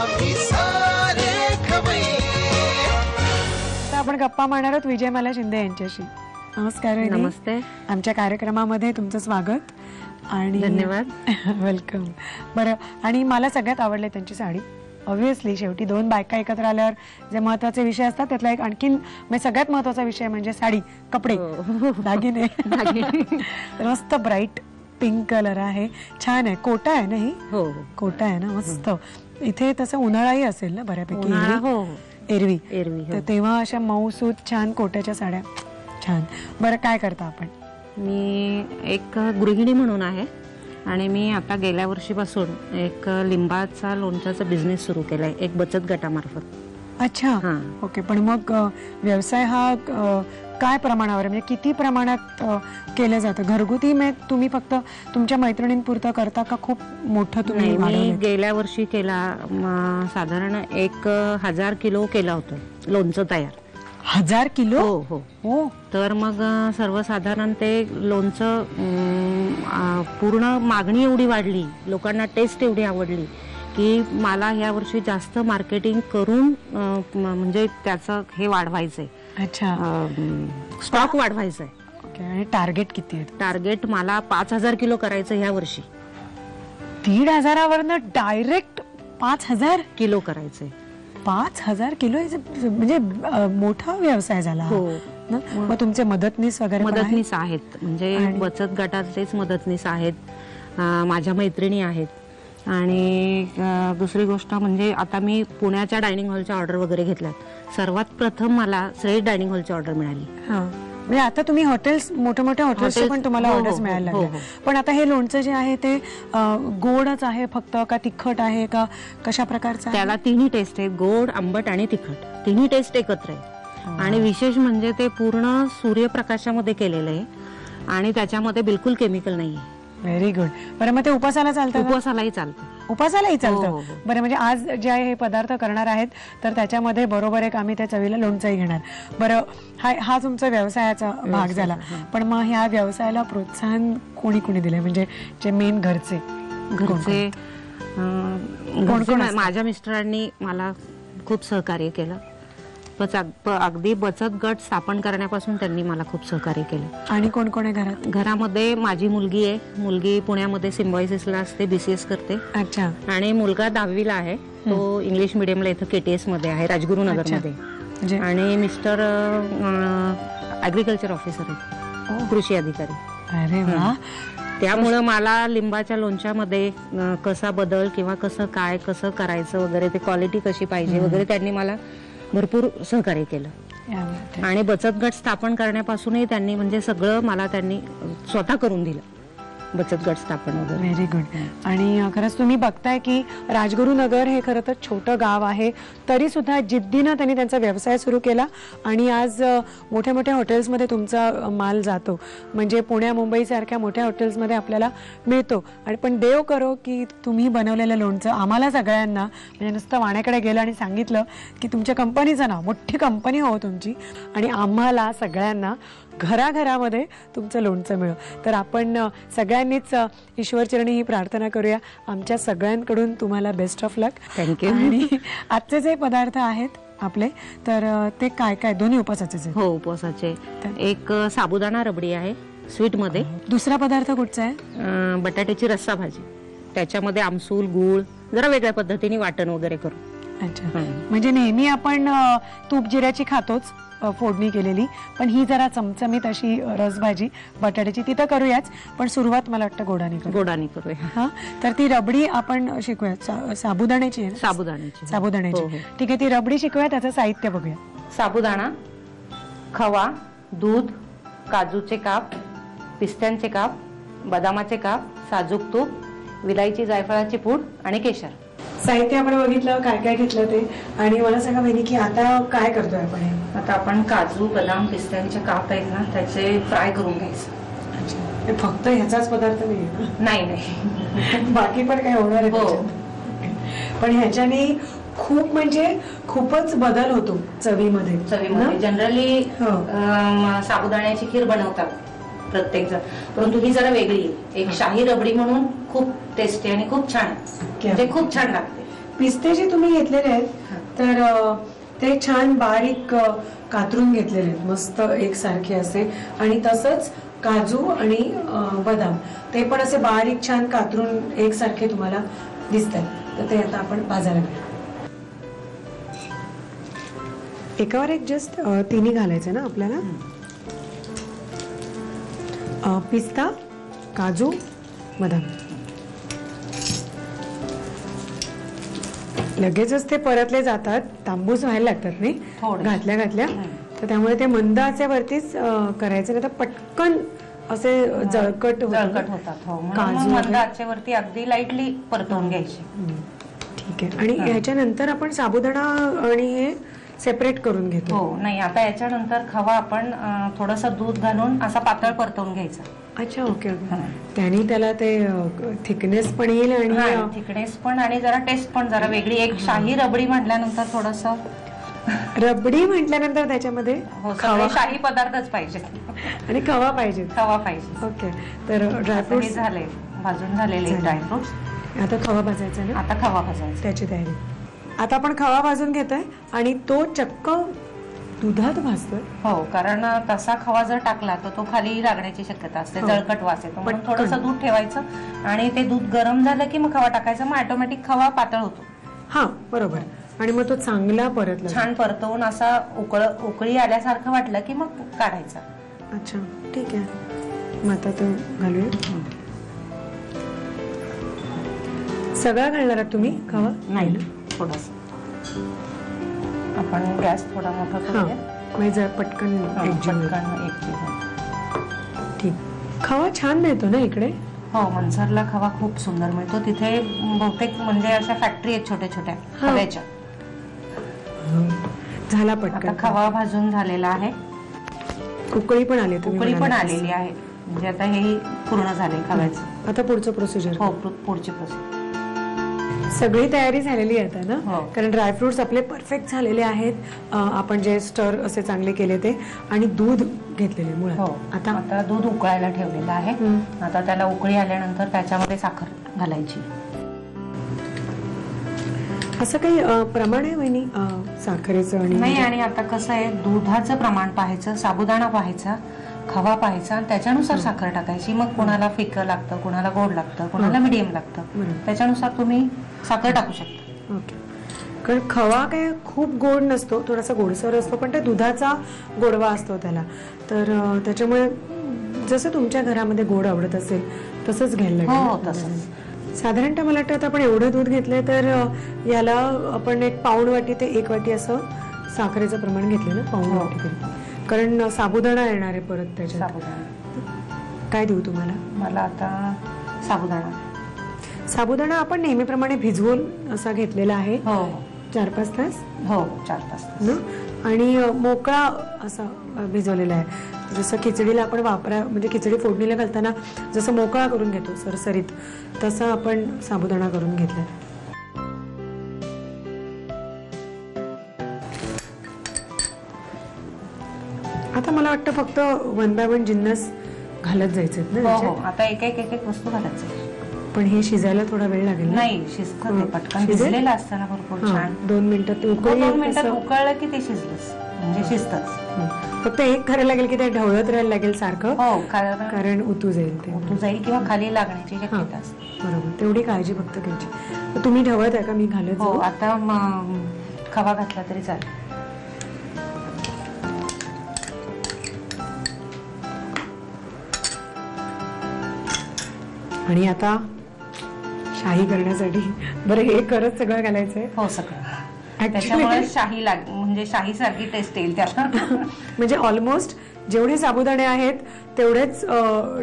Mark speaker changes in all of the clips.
Speaker 1: आम्ही सारे खवय्ये.
Speaker 2: आता आपण गप्पा मारणार आहोत विजयमाला शिंदे यांच्याशी. नमस्कार.
Speaker 3: नमस्ते.
Speaker 2: आमच्या कार्यक्रमामध्ये तुमचं स्वागत आणि
Speaker 3: धन्यवाद.
Speaker 2: वेलकम. बरं, आणि मला सगळ्यात आवडले त्यांची साडी. ऑब्व्हियसली शेवटी दोन बायका एकत्र आल्यावर जे महत्वाचे विषय असतात त्यातला एक आणखीन सगळ्यात महत्वाचा विषय म्हणजे साडी, कपडे, दागिने. मस्त ब्राईट पिंक कलर आहे, छान आहे. कोटा आहे ना ही?
Speaker 3: हो,
Speaker 2: कोटा आहे ना, मस्त. इथे तसं उन्हाळाही असेल ना बऱ्यापैकी? एरवी. तर तेव्हा अशा मऊसूत छान कोट्याच्या साड्या छान. बरं, काय करता आपण?
Speaker 3: मी एक गृहिणी म्हणून आहे आणि मी आता गेल्या वर्षीपासून एक लिंबाचा लोणच्याचा बिझनेस सुरू केलाय, एक बचत गटामार्फत.
Speaker 2: अच्छा, ओके. पण मग व्यवसाय हा काय प्रमाणावर, म्हणजे किती प्रमाणात केलं जातं? घरगुती तुम्ही फक्त तुमच्या मैत्रिणींपुरतं करता का खूप मोठं तुम्ही?
Speaker 3: मी गेल्या वर्षी केला, साधारण 1000 किलो केला होता लोणचं तयार.
Speaker 2: 1000 किलो?
Speaker 3: हो हो. तर मग सर्वसाधारण ते लोणचं पूर्ण मागणी एवढी वाढली, लोकांना टेस्ट एवढी आवडली की मला या वर्षी जास्त मार्केटिंग करून म्हणजे त्याचं हे वाढवायचंय.
Speaker 2: अच्छा,
Speaker 3: स्टॉक वाढवायचा आहे.
Speaker 2: ओके. आणि टार्गेट किती आहे?
Speaker 3: टार्गेट मला 5000 किलो करायचं ह्या वर्षी.
Speaker 2: 1500वरनं डायरेक्ट 5000
Speaker 3: किलो करायचंय.
Speaker 2: 5000 किलो म्हणजे मोठा व्यवसाय झाला. मग तुमचे मदतनीस वगैरे?
Speaker 3: मदतनीस आहेत, म्हणजे बचत गटाचेच मदतनीस आहेत, माझ्या मैत्रिणी आहेत. आणि दुसरी गोष्ट म्हणजे आता मी पुण्याच्या डायनिंग हॉलच्या ऑर्डर वगैरे घेतल्यात. सर्वात प्रथम मला श्रेष्ठ डायनिंग हॉलची ऑर्डर मिळाली.
Speaker 2: म्हणजे आता तुम्ही हॉटेल्स, मोठ्या मोठ्या हॉटेल्सचे पण तुम्हाला ऑर्डर्स मिळायला लागल्या. पण आता हे लोणचं जे आहे ते गोडच आहे फक्त का तिखट आहे का कशा प्रकारचं?
Speaker 3: त्याला तिन्ही टेस्ट आहे, गोड, आंबट आणि तिखट, तिन्ही टेस्ट एकत्र आहे. आणि विशेष म्हणजे ते पूर्ण सूर्यप्रकाशामध्ये केलेलं आहे आणि त्याच्यामध्ये बिलकुल केमिकल नाही आहे.
Speaker 2: Very good. बरं, मग ते उपासाला चालतं?
Speaker 3: उपवासालाही चालतं.
Speaker 2: उपासालाही चालतं. बरं, म्हणजे आज जे आहे हे पदार्थ करणार आहेत तर त्याच्यामध्ये बरोबर एक आम्ही त्या चवीला लोणचंही घेणार. बरं, हा तुमचा व्यवसायाचा भाग झाला. पण मग ह्या व्यवसायाला प्रोत्साहन कोणी कोणी दिले, म्हणजे जे मेन घरचे?
Speaker 3: माझ्या मिस्टरांनी मला खूप सहकार्य केलं. अगदी बचत गट स्थापन करण्यापासून त्यांनी मला खूप सहकार्य केलं.
Speaker 2: आणि कोण कोण आहे घरात?
Speaker 3: घरामध्ये माझी मुलगी आहे, मुलगी पुण्यामध्ये सिम्बायोसिसला असते, BCS करते.
Speaker 2: अच्छा.
Speaker 3: आणि मुलगा 10वीला आहे, तो इंग्लिश मिडियमला इथं KTS मध्ये आहे, राजगुरुनगर मध्ये. आणि मिस्टर ऍग्रिकल्चर ऑफिसर आहेत, कृषी अधिकारी.
Speaker 2: अरे वा.
Speaker 3: त्यामुळं मला लिंबाच्या लोणच्यामध्ये कसा बदल किंवा कसं करायचं वगैरे, ते क्वालिटी कशी पाहिजे वगैरे त्यांनी मला भरपूर सहकार्य केलं. आणि बचत गट स्थापन करण्यापासूनही त्यांनी म्हणजे सगळं मला त्यांनी स्वतः करून दिलं, बचत गट स्थापन वगैरे.
Speaker 2: Very good. आणि खरंच तुम्ही बघताय की राजगुरुनगर हे खरं तर छोटं गाव आहे, तरी सुद्धा जिद्दीनं त्यांनी त्यांचा व्यवसाय सुरू केला आणि आज मोठ्या मोठ्या हॉटेल्समध्ये तुमचा माल जातो. म्हणजे पुण्या मुंबई सारख्या मोठ्या हॉटेल्समध्ये आपल्याला मिळतो. आणि पण देव करो की तुम्ही बनवलेलं लोणचं आम्हाला सगळ्यांना, म्हणजे नुसतं वाण्याकडे गेलं आणि सांगितलं की तुमच्या कंपनीचं नाव, मोठी कंपनी हो तुमची, आणि आम्हाला सगळ्यांना घराघरामध्ये तुमचं लोणचं मिळो. तर आपण सगळ्यांनीच ईश्वरचरणी ही प्रार्थना करूया. आमच्या सगळ्यांकडून तुम्हाला बेस्ट ऑफ लक.
Speaker 3: थँक्यू.
Speaker 2: आणि आजचे जे पदार्थ आहेत आपले, तर ते काय काय? दोन्ही उपवासाचेच?
Speaker 3: हो, उपवासाचे. एक साबुदाणा रबडी आहे स्वीट मध्ये.
Speaker 2: दुसरा पदार्थ कुठचा आहे?
Speaker 3: बटाट्याची रस्सा भाजी, त्याच्यामध्ये आमसूल, गूळ, जरा वेगळ्या पद्धतीने वाटण वगैरे करू.
Speaker 2: अच्छा. म्हणजे नेहमी आपण तूप जिऱ्याची खातोच फोडणी केलेली, पण ही जरा चमचमीत अशी रसभाजी बटाट्याची, ती तर करूयाच, पण सुरुवात मला वाटतं गोडाने करूया. हा, तर ती रबडी आपण शिकूया. साबुदाण्याची आहे? साबुदाण्याची. ठीक आहे, ती रबडी शिकूया. त्याचं साहित्य बघूया.
Speaker 3: साबुदाणा, खवा, दूध, काजूचे काप, पिस्त्यांचे काप, बदामाचे काप, साजूक तूप, विलायची जायफळाची पूड आणि केशर.
Speaker 2: साहित्य आपण बघितलं, काय काय घेतलं ते. आणि मला सांगा बहिणी की आता काय करतोय आपण?
Speaker 3: आता आपण काजू, बदाम, पिस्त्यांचे काप आहेत ना, त्याचे फ्राय करून घ्यायचं.
Speaker 2: अच्छा, फक्त ह्याचाच पदार्थ नाही?
Speaker 3: नाही.
Speaker 2: बाकी पण काय होणार आहे? पण ह्याच्याने खूप म्हणजे खूपच बदल होतो चवीमध्ये.
Speaker 3: जनरली साबुदाण्याची खीर बनवतात प्रत्येक जण, परंतु ही जरा वेगळी, एक शाही रबडी म्हणून खूप टेस्टी आणि खूप छान, म्हणजे खूप छान लागते.
Speaker 2: पिस्ते जे तुम्ही घेतलेले आहेत तर ते छान बारीक कातरून घेतलेले आहेत, मस्त एकसारखे असे. आणि तसंच काजू आणि बदाम ते पण असे बारीक छान कातरून एकसारखे तुम्हाला दिसतात. तर ते आता आपण भाजायला घेऊ. एकावर एक जस्ट तिन्ही घालायचं ना आपल्याला. पिस्ता, काजू, बदाम. लगेचच ते परतले जातात, तांबूस व्हायला लागतात नाही घातल्या घातल्या. तर त्यामुळे ते मंद आचेवरतीच करायचं, नाही तर पटकन असे जळकट
Speaker 3: होतात. काजू मंद आचेवरती अगदी लाईटली परतवून घ्यायची.
Speaker 2: ठीक आहे. आणि ह्याच्यानंतर आपण साबुदाणा आणि हे सेपरेट करून घेतो.
Speaker 3: हो नाही, आता याच्यानंतर खवा आपण थोडंसं दूध घालून असा पातळ परतवून घ्यायचा.
Speaker 2: अच्छा, ओके ओके. त्याने त्याला ते थिकनेस पण येईल आणि
Speaker 3: थिकनेस पण आणि जरा टेस्ट पण जरा वेगळी. एक शाही रबडी म्हटल्यानंतर थोडस
Speaker 2: रबडी म्हटल्यानंतर त्याच्यामध्ये
Speaker 3: शाही पदार्थच पाहिजे
Speaker 2: आणि खवा पाहिजे. ओके. तर ड्रायफ्रुट्स
Speaker 3: झाले, भाजून झालेले ड्रायफ्रुट्स.
Speaker 2: आता खवा भाजायचा ना.
Speaker 3: आता खवा भाजायचा,
Speaker 2: त्याची तयारी. आता आपण खवा भाजून घेतोय आणि तो चक्क दुधात भाजतोय.
Speaker 3: हो, कारण तसा खवा जर टाकला तर तो खाली लागण्याची शक्यता असते, जळकट वास येतो. पण थोडंसं दूध ठेवायचं आणि ते दूध गरम झालं की मग खवा टाकायचा. मग ऑटोमॅटिक खवा पातळ होतो.
Speaker 2: हा बरोबर. आणि मग तो चांगला परतला,
Speaker 3: छान परतवून असा उकळी आल्यासारखं वाटलं की मग काढायचा.
Speaker 2: अच्छा, ठीक आहे. मग आता तो घालूया. सगळा घालणार आहात तुम्ही खवा?
Speaker 3: नाही, थोडस आपण गॅस थोडा मोठा करूया
Speaker 2: म्हणजे पटकन ठीक. खवा छान मिळतो ना इकडे?
Speaker 3: हो, मनसरला खवा खूप सुंदर मिळतो. तिथे बहुतेक म्हणजे अशा फॅक्टरी आहेत छोट्या छोट्या खव्याच्या.
Speaker 2: झाला पटकन.
Speaker 3: आता खवा भाजून झालेला आहे.
Speaker 2: उकळी पण आली,
Speaker 3: उकळी पण आलेली आहे. म्हणजे आता हे पूर्ण झाले खव्याचं.
Speaker 2: आता पुढचं प्रोसिजर.
Speaker 3: हो, पुढची प्रोसिजर.
Speaker 2: सगळी तयारी झालेली आहे आता ना.
Speaker 3: हो.
Speaker 2: कारण ड्रायफ्रुट्स आपले परफेक्ट झालेले आहेत. आपण जे स्टर असे चांगले केले ते आणि दूध घेतलेले मुळात.
Speaker 3: हो, आता दूध उकळायला ठेवलेलं आहे. आता त्याला उकळी आल्यानंतर त्याच्यामध्ये साखर घालायची.
Speaker 2: असं काही प्रमाण आहे वहिनी साखरेचं? आणि
Speaker 3: नाही, आणि आता कसं आहे, दुधाचं प्रमाण पाहायचं, साबुदाणा पाहायचा, खवा पाहायचा आणि त्याच्यानुसार साखर टाकायची. मग कोणाला फिकं लागतं, कोणाला गोड लागतं, कोणाला मिडियम लागतं, त्याच्यानुसार तुम्ही साखर टाकू शकता.
Speaker 2: ओके. कारण खवा काय खूप गोड नसतो, थोडासा गोडसर असतो, पण त्या दुधाचा गोडवा असतो त्याला. तर त्याच्यामुळे जसं तुमच्या घरामध्ये गोड आवडत असेल तसंच घ्यायला लागेल.
Speaker 3: हो, तसंच.
Speaker 2: साधारणतः मला वाटतं आता आपण एवढं दूध घेतलंय तर याला आपण 1 पाऊण वाटी ते 1 वाटी असं साखरेचं प्रमाण घेतलं ना, पाऊण वाटी तरी. कारण साबुदाणा येणार आहे परत त्याच्यात. काय देऊ तुम्हाला?
Speaker 3: मला आता
Speaker 2: साबुदाणा आपण नेहमीप्रमाणे भिजवून असा घेतलेला आहे.
Speaker 3: हो,
Speaker 2: 4-5 तास.
Speaker 3: हो, 4-5 तास.
Speaker 2: आणि मोकळा असा भिजवलेला आहे. जसं खिचडीला आपण म्हणजे खिचडी फोडणीला घालताना जसं मोकळा करून घेतो सरसरीत, तसं आपण साबुदाणा करून घेतलाय. आता मला वाटतं फक्त 1 by 1 जिन्नस घालत जायचे ना.
Speaker 3: हो, आता एक एक वस्तू घालायचं.
Speaker 2: पण हे शिजायला थोडा वेळ लागेल.
Speaker 3: नाही, शिजतं ते पटकन. भिजलेलं असताना भरपूर छान
Speaker 2: 2 मिनिटात
Speaker 3: 2 मिनिटात उकळलं की ते शिजलंच, म्हणजे शिजतच.
Speaker 2: फक्त एक करायला लागेल की ते ढवळत राहायला लागेल सारखं.
Speaker 3: हो,
Speaker 2: कारण उतू जाईल ते.
Speaker 3: उतू जाईल किंवा खाली लागण्याची शक्यता असते.
Speaker 2: बरोबर, तेवढी काळजी फक्त घ्यायची. तुम्ही ढवळत आहे का? मी घालत.
Speaker 3: हो, आता खवा घातला तरी चालेल.
Speaker 2: आणि आता शाही करण्यासाठी बरं हे करत सगळं घालायचंय.
Speaker 3: हो, सगळं. त्याच्यामुळे शाही म्हणजे शाही सारखी टेस्ट येईल त्याला.
Speaker 2: म्हणजे ऑलमोस्ट जेवढे साबुदाणे आहेत तेवढेच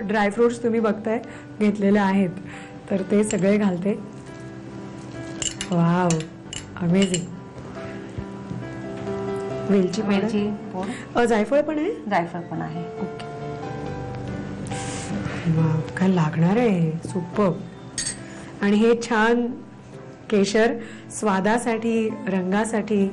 Speaker 2: ड्रायफ्रुट्स तुम्ही बघताय घेतलेले आहेत. तर ते सगळे घालते. Wow, amazing. वेलची पूड, जायफळ पण आहे.
Speaker 3: जायफळ पण आहे.
Speaker 2: ओके. वाव, काय लागणार आहे. सुपर. आणि हे छान केशर स्वादासाठी, रंगासाठी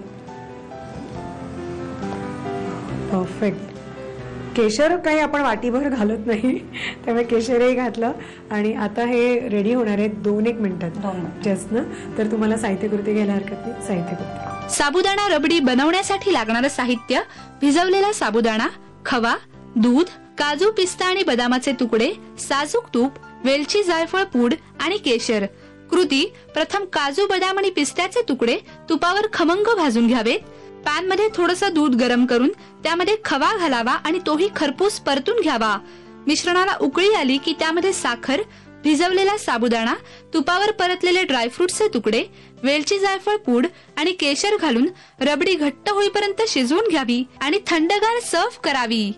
Speaker 2: परफेक्ट. केशर काही आपण वाटीभर घालत नाही, त्यामुळे केशरही घातलं आणि आता हे रेडी होणार आहे 2-1 मिनिटात जस्ट ना. तर तुम्हाला साहित्यकृती घ्यायला हरकत नाही. साहित्यकृती:
Speaker 4: साबुदाणा रबडी बनवण्यासाठी लागणारं साहित्य: भिजवलेला साबुदाणा, खवा, दूध, काजू, पिस्ता आणि बदामाचे तुकडे, साजूक तूप, वेलची, जायफळ पूड आणि केशर. कृती: प्रथम काजू, बदाम आणि पिस्त्याचे तुकडे तुपावर खमंग भाजून घ्यावेत. पॅन मध्ये थोडंसं दूध गरम करून त्यामध्ये खवा घालावा आणि तोही खरपूस परतून घ्यावा. मिश्रणाला उकळी आली की त्यामध्ये साखर, भिजवलेला साबुदाणा, तुपावर परतलेले ड्रायफ्रुट्सचे तुकडे, वेलची, जायफळ पूड आणि केशर घालून रबडी घट्ट होईपर्यंत शिजवून घ्यावी आणि थंडगार सर्व्ह करावी.